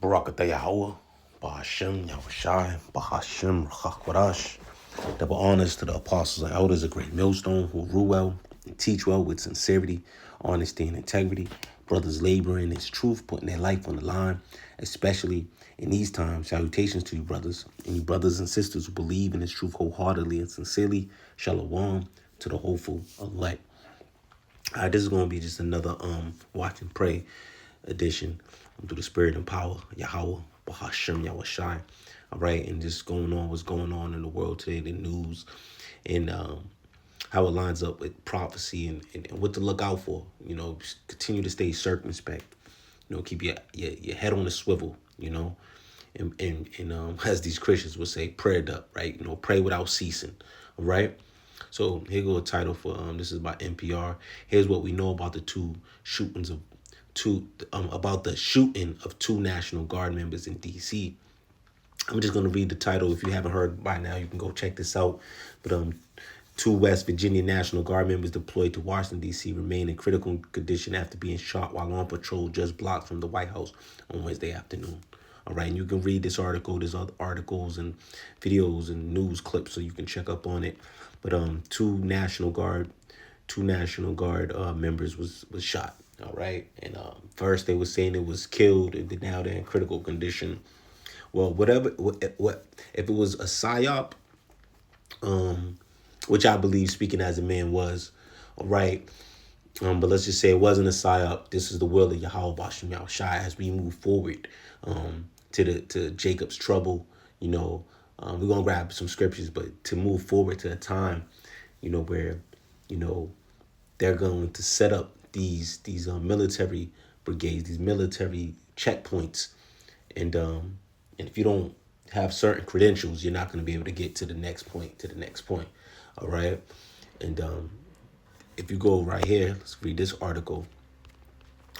Barakatah Yahweh, Bahashem Yahushai, Bahashem Rachakwarash. Double honors to the apostles and elders, a great millstone who rule well and teach well with sincerity, honesty, and integrity. Brothers laboring in his truth, putting their life on the line, especially in these times. Salutations to you, brothers, and you brothers and sisters who believe in his truth wholeheartedly and sincerely. Shalom to the hopeful elect. This is going to be just another watch and pray edition through the spirit and power Yahweh Bahashem Yahushai. All right, and just going on what's going on in the world today, the news, and how it lines up with prophecy and what to look out for. You know, continue to stay circumspect. You know, keep your head on the swivel. You know, and as these Christians would say, prayed up. Right. You know, pray without ceasing. All right. So here go a title for this is by NPR. Here's what we know about the shooting of two National Guard members in D.C. I'm just gonna read the title. If you haven't heard by now, you can go check this out. But two West Virginia National Guard members deployed to Washington D.C. remain in critical condition after being shot while on patrol just blocks from the White House on Wednesday afternoon. All right, and you can read this article. There's other articles and videos and news clips, so you can check up on it. But two National Guard members was shot. All right, and first they were saying it was killed, and now they're in critical condition. Well, what if it was a psyop, which I believe, speaking as a man, was, all right. But let's just say it wasn't a psyop. This is the will of Yahweh Bashem Yahushai as we move forward to Jacob's trouble. You know, we're gonna grab some scriptures, but to move forward to a time, you know, where, you know, they're going to set up these military brigades, these military checkpoints, and if you don't have certain credentials, you're not going to be able to get to the next point. All right, and if you go right here, let's read this article.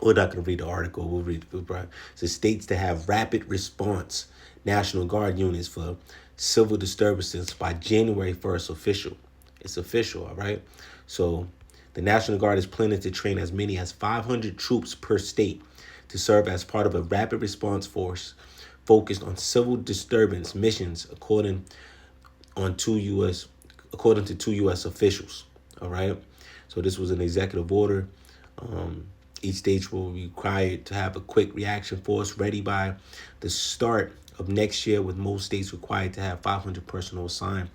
We're not going to read the article. We'll read it. So states to have rapid response National Guard units for civil disturbances by January 1st official. It's official, all right? So the National Guard is planning to train as many as 500 troops per state to serve as part of a rapid response force focused on civil disturbance missions, according to two U.S. officials, all right? So this was an executive order. Each state will be required to have a quick reaction force ready by the start of next year, with most states required to have 500 personnel assigned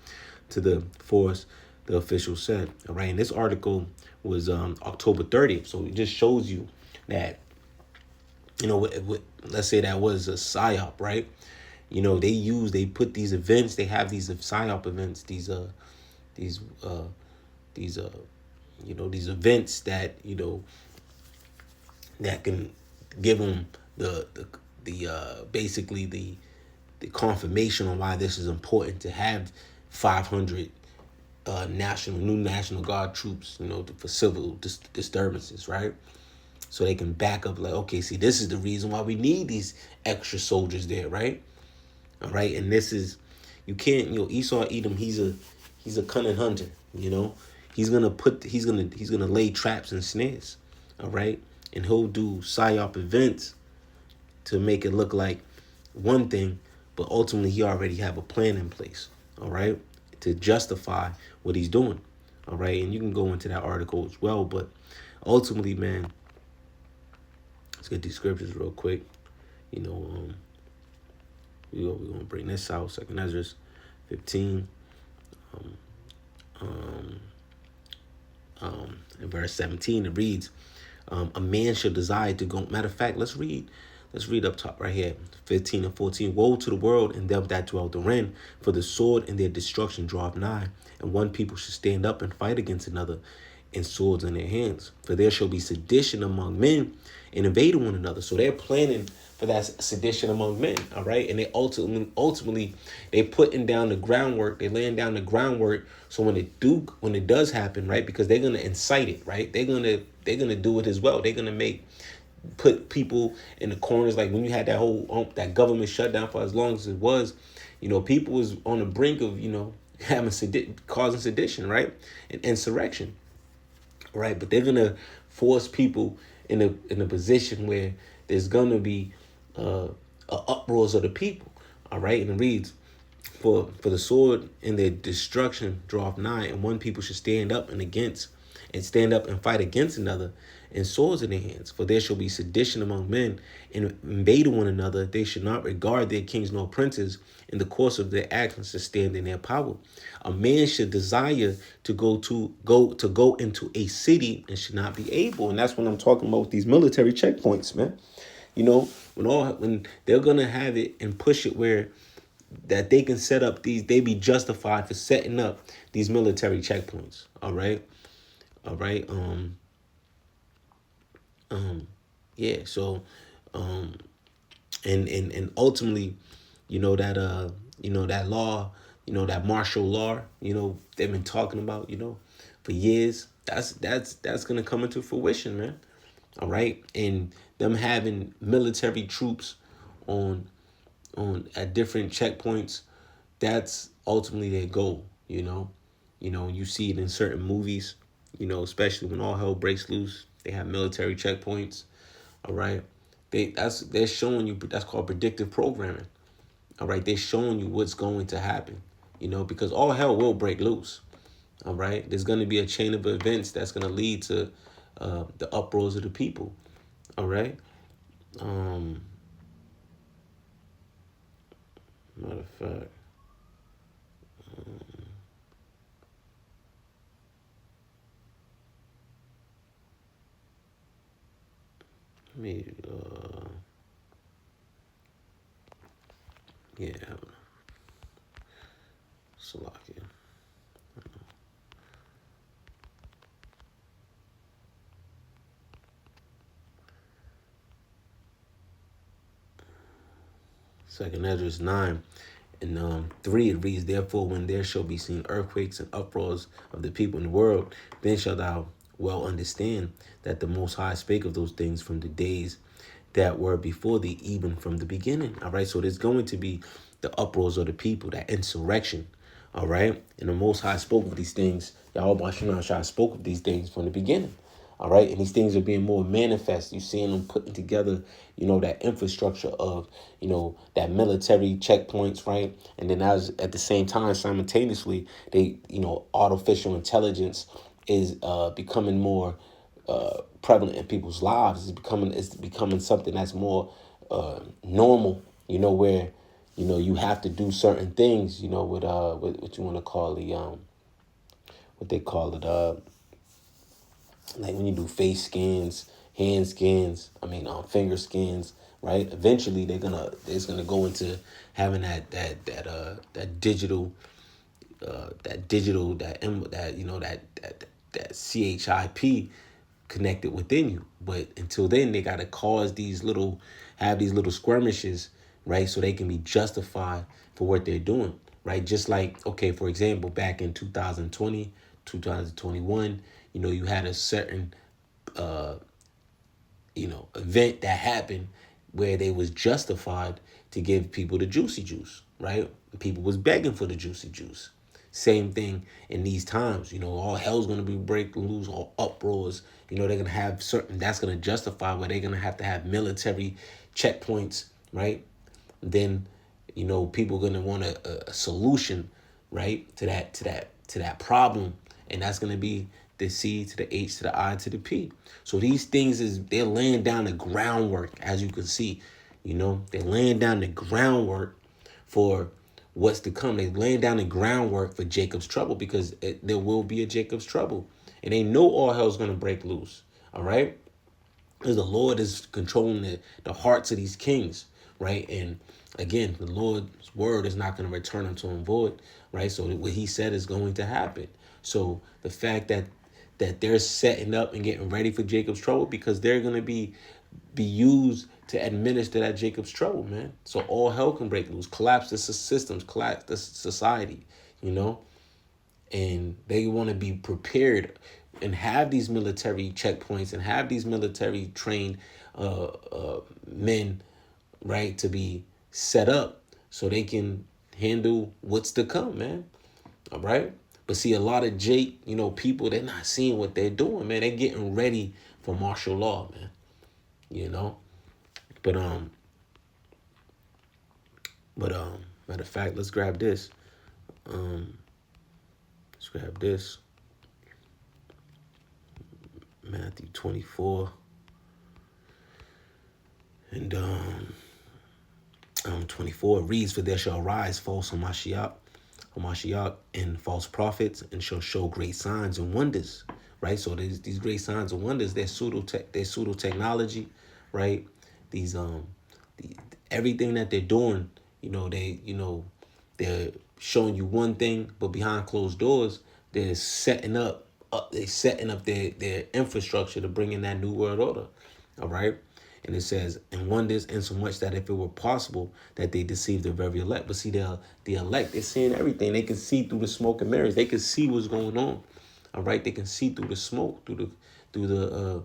to the force, the official said. All right, and this article was October 30th, so it just shows you that, you know, let's say that was a PSYOP, right? You know, they put these events, they have these PSYOP events, these events that, you know, that can give them the basically the confirmation on why this is important to have 500 new National Guard troops, you know, for civil disturbances, right? So they can back up, like, okay, see, this is the reason why we need these extra soldiers there, right? All right, and this is, you can't, you know, Esau Edom, he's a cunning hunter, you know. He's gonna lay traps and snares, all right? And he'll do PSYOP events to make it look like one thing, but ultimately he already have a plan in place, all right, to justify what he's doing, all right? And you can go into that article as well, but ultimately, man, let's get these scriptures real quick. You know, we're gonna bring this out, 2 Ezra 15, in verse 17, it reads, a man shall desire to go. Matter of fact, let's read up top right here, 15 and 14. Woe to the world and them that dwell therein, for the sword and their destruction draweth nigh, and one people should stand up and fight against another, and swords in their hands. For there shall be sedition among men, and invading one another. So they're planning for that sedition among men, all right? And they ultimately they putting down the groundwork, they laying down the groundwork. So when it does happen, right? Because they're gonna incite it, right? They're gonna do it as well. They're gonna put people in the corners, like when you had that whole that government shutdown for as long as it was, you know, people was on the brink of, you know, causing sedition, right? And insurrection, right? But they're gonna force people in a position where there's gonna be a uproars of the people. All right, and it reads, for the sword and their destruction draweth nigh, and one people should stand up and fight against another, and swords in their hands. For there shall be sedition among men, and invading one another. They should not regard their kings nor princes. In the course of their actions to stand in their power. A man should desire to go into a city and should not be able. And that's what I'm talking about with these military checkpoints, man. You know, when they're gonna have it and push it where that they can set up they be justified for setting up these military checkpoints. All right. All right. Yeah. So, and ultimately, that law, that martial law, they've been talking about, for years. That's gonna come into fruition, man. All right. And them having military troops on at different checkpoints, that's ultimately their goal. You see it in certain movies, especially when all hell breaks loose, they have military checkpoints. All right. They're showing you, that's called predictive programming. All right. They're showing you what's going to happen, because all hell will break loose. All right. There's going to be a chain of events that's going to lead to the uproars of the people. All right. Matter of fact, let me, yeah, Salakia. Second Ezra 9 and 3, it reads, therefore, when there shall be seen earthquakes and uproars of the people in the world, then shalt thou well understand that the Most High spake of those things from the days that were before thee, even from the beginning. All right, so there's going to be the uproars of the people, that insurrection. All right, and the Most High spoke of these things. Yahweh Shai spoke of these things from the beginning. All right. And these things are being more manifest. You're seeing them putting together, that infrastructure of, that military checkpoints, right? And then as at the same time, simultaneously, they, artificial intelligence is becoming more prevalent in people's lives. It's becoming something that's more normal, where, you have to do certain things, with what you want to call the what they call it, like when you do face scans, hand scans, finger scans, right? Eventually it's gonna go into having that digital that CHIP connected within you. But until then, they gotta have these little skirmishes, right? So they can be justified for what they're doing, right? Just like, okay, for example, back in 2020, 2021, you had a certain event that happened where they was justified to give people the juicy juice, right? People was begging for the juicy juice. Same thing in these times, all hell's gonna be breaking loose, all uproars. They're gonna have that's gonna justify where they're gonna have to have military checkpoints, right? Then, people are gonna want a solution, right, to that problem, and that's gonna be the C to the H to the I to the P. So these things they're laying down the groundwork, as you can see. They're laying down the groundwork for what's to come. They're laying down the groundwork for Jacob's trouble, because there will be a Jacob's trouble. And they know all hell's gonna break loose. All right? Because the Lord is controlling the hearts of these kings, right? And again, the Lord's word is not going to return unto him void, right? So what he said is going to happen. So the fact that they're setting up and getting ready for Jacob's trouble, because they're going to be used to administer that Jacob's trouble, man. So all hell can break loose, collapse the systems, collapse the society, and they want to be prepared and have these military checkpoints and have these military trained men, right, to be set up so they can handle what's to come, man. All right. But see, a lot of people, they're not seeing what they're doing, man. They're getting ready for martial law, man. But But matter of fact, let's grab this. Um, let's grab this. Matthew 24 and 24 reads, "For there shall rise false Hamashiach, and false prophets, and shall show great signs and wonders." Right. So these great signs and wonders, they're pseudo technology, right? These the, everything that they're doing, they're showing you one thing, but behind closed doors, they're setting up their infrastructure to bring in that new world order. All right. And it says, and wonders, insomuch that if it were possible, that they deceived the very elect. But see, the elect, they're seeing everything. They can see through the smoke and mirrors. They can see what's going on. All right. They can see through the smoke, through the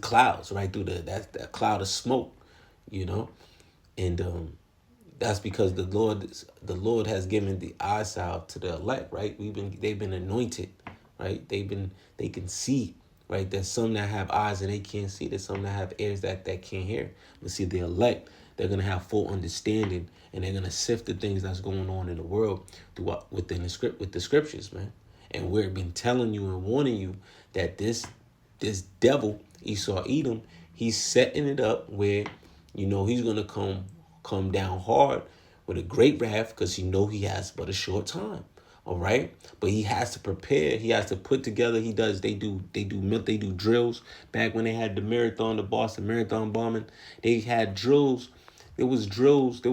clouds, right? Through that cloud of smoke, you know. And that's because the Lord has given the eye salve to the elect, right? They've been anointed, right? They can see, right? There's some that have eyes and they can't see. There's some that have ears that can't hear. But see, the elect, they're gonna have full understanding, and they're gonna sift the things that's going on in the world within the scriptures, man. And we've been telling you and warning you that this devil, Esau Edom, he's setting it up where, he's gonna come down hard with a great wrath, because he has but a short time. All right. But he has to prepare. He has to put together. They do drills. Back when they had the Boston Marathon bombing, they had drills. There was drills. It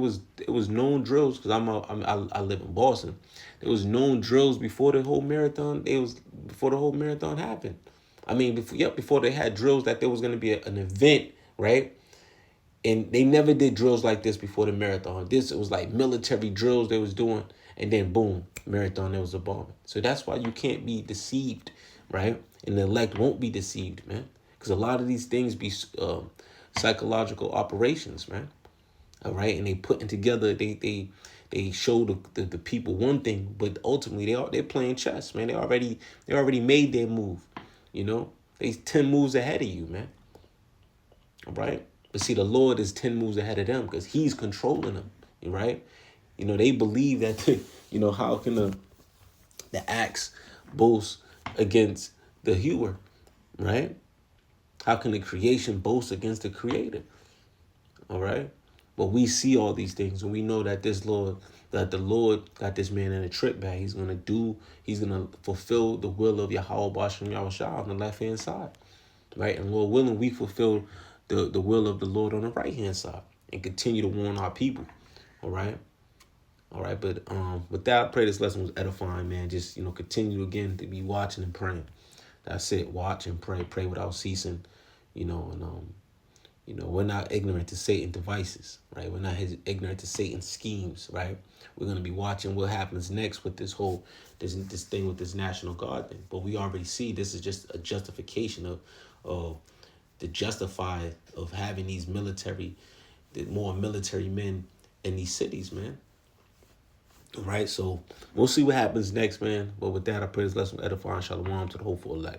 was known drills, because I live in Boston. There was known drills before the whole marathon. Before the whole marathon happened. I mean, before they had drills, that there was going to be an event, right? And they never did drills like this before the marathon. This was like military drills they was doing, and then boom, marathon, there was a bombing. So that's why you can't be deceived, right? And the elect won't be deceived, man, because a lot of these things be psychological operations, man. All right, and they putting together. They show the people one thing, but ultimately they're playing chess, man. They already made their move, They 10 moves ahead of you, man. All right. But see, the Lord is 10 moves ahead of them, because he's controlling them, right? They believe that, how can the axe boast against the hewer, right? How can the creation boast against the creator? All right. But we see all these things, and we know that the Lord got this man in a trick bag. He's going to fulfill the will of Yahweh Bashem Yahushua on the left-hand side, right? And Lord willing, we fulfill the will of the Lord on the right-hand side and continue to warn our people, all right? All right, but with that, I pray this lesson was edifying, man. Just, continue again to be watching and praying. That's it. Watch and pray without ceasing, and we're not ignorant to Satan's devices, right? We're not ignorant to Satan's schemes, right? We're going to be watching what happens next with this thing with this National Guard thing. But we already see this is just a justification of the justify of having more military men in these cities, man. All right, so we'll see what happens next, man. But with that, I pray this lesson edifying. Shalom to the hopeful elect.